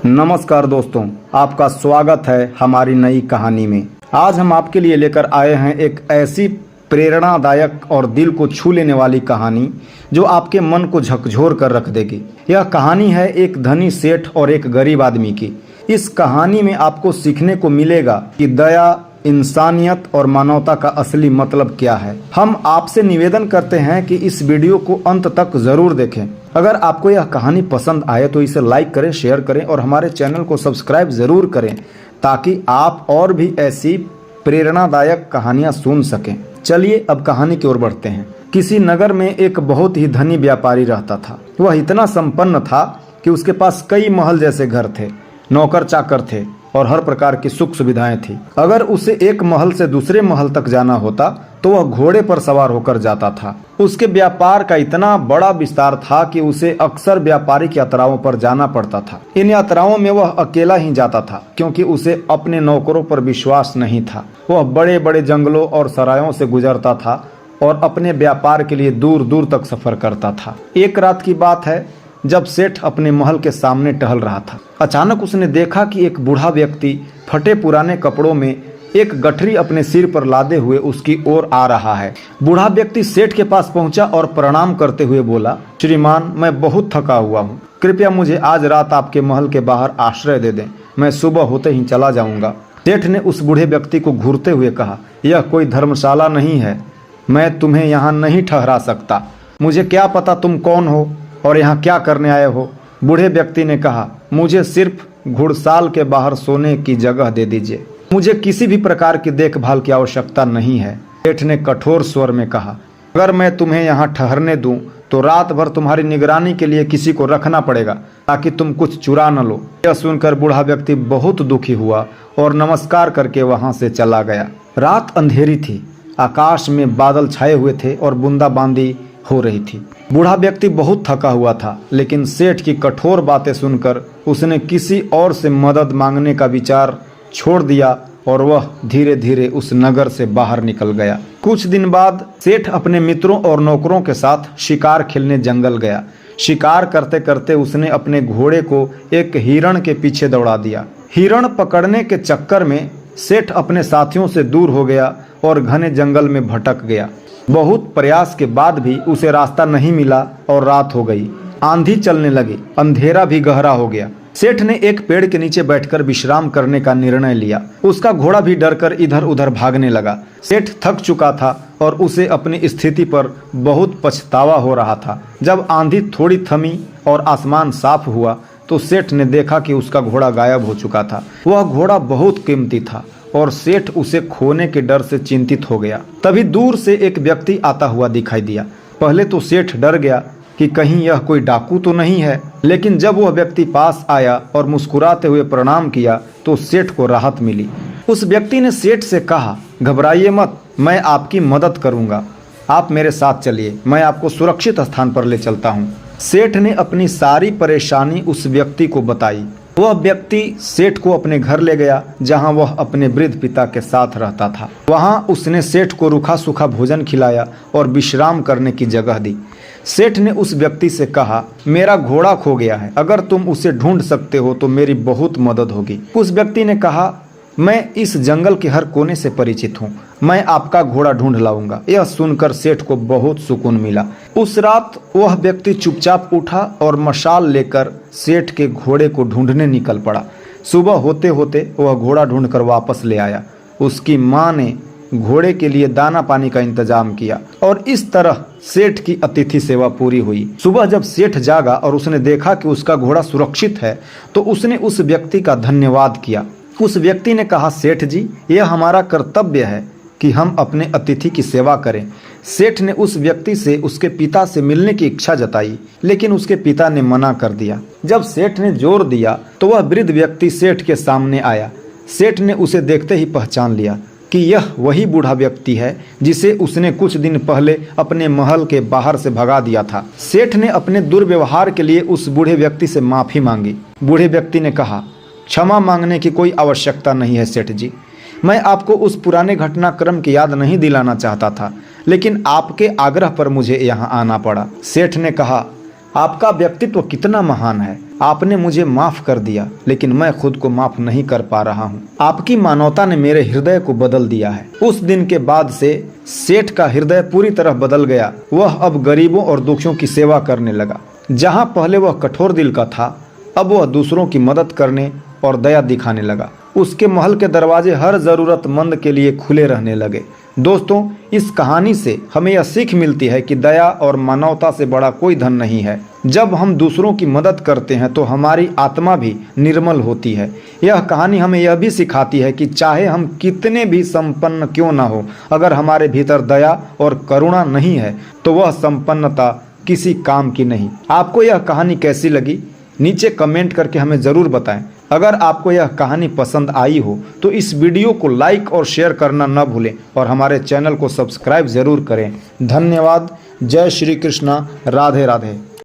नमस्कार दोस्तों, आपका स्वागत है हमारी नई कहानी में। आज हम आपके लिए लेकर आए हैं एक ऐसी प्रेरणादायक और दिल को छू लेने वाली कहानी जो आपके मन को झकझोर कर रख देगी। यह कहानी है एक धनी सेठ और एक गरीब आदमी की। इस कहानी में आपको सीखने को मिलेगा कि दया, इंसानियत और मानवता का असली मतलब क्या है। हम आपसे निवेदन करते हैं कि इस वीडियो को अंत तक जरूर देखें। अगर आपको यह कहानी पसंद आए तो इसे लाइक करें, शेयर करें और हमारे चैनल को सब्सक्राइब जरूर करें ताकि आप और भी ऐसी प्रेरणादायक कहानियां सुन सकें। चलिए अब कहानी की ओर बढ़ते हैं। किसी नगर में एक बहुत ही धनी व्यापारी रहता था। वह इतना संपन्न था कि उसके पास कई महल जैसे घर थे, नौकर चाकर थे और हर प्रकार की सुख सुविधाएं थी। अगर उसे एक महल से दूसरे महल तक जाना होता तो वह घोड़े पर सवार होकर जाता था। उसके व्यापार का इतना बड़ा विस्तार था कि उसे अक्सर व्यापारिक यात्राओं पर जाना पड़ता था। इन यात्राओं में वह अकेला ही जाता था क्योंकि उसे अपने नौकरों पर विश्वास नहीं था। वह बड़े बड़े जंगलों और सरायों से गुजरता था और अपने व्यापार के लिए दूर दूर तक सफर करता था। एक रात की बात है जब सेठ अपने महल के सामने टहल रहा था। अचानक उसने देखा कि एक बूढ़ा व्यक्ति फटे पुराने कपड़ों में एक गठरी अपने सिर पर लादे हुए उसकी ओर आ रहा है। बूढ़ा व्यक्ति सेठ के पास पहुंचा और प्रणाम करते हुए बोला, श्रीमान, मैं बहुत थका हुआ हूँ, कृपया मुझे आज रात आपके महल के बाहर आश्रय दे दें, मैं सुबह होते ही चला जाऊंगा। सेठ ने उस बूढ़े व्यक्ति को घूरते हुए कहा, यह कोई धर्मशाला नहीं है, मैं तुम्हें यहाँ नहीं ठहरा सकता। मुझे क्या पता तुम कौन हो और यहाँ क्या करने आए हो। बूढ़े व्यक्ति ने कहा, मुझे सिर्फ घुड़साल के बाहर सोने की जगह दे दीजिए, मुझे किसी भी प्रकार की देखभाल की आवश्यकता नहीं है। सेठ ने कठोर स्वर में कहा, अगर मैं तुम्हें यहाँ ठहरने दूं तो रात भर तुम्हारी निगरानी के लिए किसी को रखना पड़ेगा ताकि तुम कुछ चुरा न लो। यह सुनकर बूढ़ा व्यक्ति बहुत दुखी हुआ और नमस्कार करके वहां से चला गया। रात अंधेरी थी, आकाश में बादल छाए हुए थे और बूंदाबांदी हो रही थी। बूढ़ा व्यक्ति बहुत थका हुआ था, लेकिन सेठ की कठोर बातें सुनकर उसने किसी और से मदद मांगने का विचार छोड़ दिया और वह धीरे धीरे उस नगर से बाहर निकल गया। कुछ दिन बाद सेठ अपने मित्रों और नौकरों के साथ शिकार खेलने जंगल गया। शिकार करते करते उसने अपने घोड़े को एक हिरण के पीछे दौड़ा दिया। हिरण पकड़ने के चक्कर में सेठ अपने साथियों से दूर हो गया और घने जंगल में भटक गया। बहुत प्रयास के बाद भी उसे रास्ता नहीं मिला और रात हो गई। आंधी चलने लगी, अंधेरा भी गहरा हो गया। सेठ ने एक पेड़ के नीचे बैठकर विश्राम करने का निर्णय लिया। उसका घोड़ा भी डरकर इधर उधर भागने लगा। सेठ थक चुका था और उसे अपनी स्थिति पर बहुत पछतावा हो रहा था। जब आंधी थोड़ी थमी और आसमान साफ हुआ तो सेठ ने देखा कि उसका घोड़ा गायब हो चुका था। वह घोड़ा बहुत कीमती था और सेठ उसे खोने के डर से चिंतित हो गया। तभी दूर से एक व्यक्ति आता हुआ दिखाई दिया। पहले तो सेठ डर गया कि कहीं यह कोई डाकू तो नहीं है, लेकिन जब वह व्यक्ति पास आया और मुस्कुराते हुए प्रणाम किया तो सेठ को राहत मिली। उस व्यक्ति ने सेठ से कहा, घबराइए मत, मैं आपकी मदद करूंगा, आप मेरे साथ चलिए, मैं आपको सुरक्षित स्थान पर ले चलता हूँ। सेठ ने अपनी सारी परेशानी उस व्यक्ति को बताई। वह व्यक्ति सेठ को अपने घर ले गया जहां वह अपने वृद्ध पिता के साथ रहता था। वहां उसने सेठ को रूखा सूखा भोजन खिलाया और विश्राम करने की जगह दी। सेठ ने उस व्यक्ति से कहा, मेरा घोड़ा खो गया है, अगर तुम उसे ढूंढ सकते हो तो मेरी बहुत मदद होगी। उस व्यक्ति ने कहा, मैं इस जंगल के हर कोने से परिचित हूँ, मैं आपका घोड़ा ढूंढ लाऊंगा। यह सुनकर सेठ को बहुत सुकून मिला। उस रात वह व्यक्ति चुपचाप उठा और मशाल लेकर सेठ के घोड़े को ढूंढने निकल पड़ा। सुबह होते होते वह घोड़ा ढूंढकर वापस ले आया। उसकी माँ ने घोड़े के लिए दाना पानी का इंतजाम किया और इस तरह सेठ की अतिथि सेवा पूरी हुई। सुबह जब सेठ जागा और उसने देखा कि उसका घोड़ा सुरक्षित है तो उसने उस व्यक्ति का धन्यवाद किया। उस व्यक्ति ने कहा, सेठ जी, यह हमारा कर्तव्य है कि हम अपने अतिथि की सेवा करें। सेठ ने उस व्यक्ति से उसके पिता से मिलने की इच्छा जताई, लेकिन उसके पिता ने मना कर दिया। जब सेठ ने जोर दिया तो वह वृद्ध व्यक्ति सेठ के सामने आया। सेठ ने उसे देखते ही पहचान लिया कि यह वही बूढ़ा व्यक्ति है जिसे उसने कुछ दिन पहले अपने महल के बाहर से भगा दिया था। सेठ ने अपने दुर्व्यवहार के लिए उस बूढ़े व्यक्ति से माफी मांगी। बूढ़े व्यक्ति ने कहा, क्षमा मांगने की कोई आवश्यकता नहीं है सेठ जी, मैं आपको उस पुराने घटनाक्रम की याद नहीं दिलाना चाहता था, लेकिन आपके आग्रह पर मुझे यहाँ आना पड़ा। सेठ ने कहा, आपका व्यक्तित्व कितना महान है। आपने मुझे माफ कर दिया, लेकिन मैं खुद को माफ नहीं कर पा रहा हूँ। आपकी मानवता ने मेरे हृदय को बदल दिया है। उस दिन के बाद से सेठ का हृदय पूरी तरह बदल गया। वह अब गरीबों और दुखियों की सेवा करने लगा। जहाँ पहले वह कठोर दिल का था, अब वह दूसरों की मदद करने और दया दिखाने लगा। उसके महल के दरवाजे हर जरूरतमंद के लिए खुले रहने लगे। दोस्तों, इस कहानी से हमें यह सीख मिलती है कि दया और मानवता से बड़ा कोई धन नहीं है। जब हम दूसरों की मदद करते हैं तो हमारी आत्मा भी निर्मल होती है। यह कहानी हमें यह भी सिखाती है कि चाहे हम कितने भी संपन्न क्यों ना हो, अगर हमारे भीतर दया और करुणा नहीं है तो वह संपन्नता किसी काम की नहीं। आपको यह कहानी कैसी लगी, नीचे कमेंट करके हमें ज़रूर बताएं। अगर आपको यह कहानी पसंद आई हो तो इस वीडियो को लाइक और शेयर करना न भूलें और हमारे चैनल को सब्सक्राइब ज़रूर करें। धन्यवाद। जय श्री कृष्णा। राधे राधे।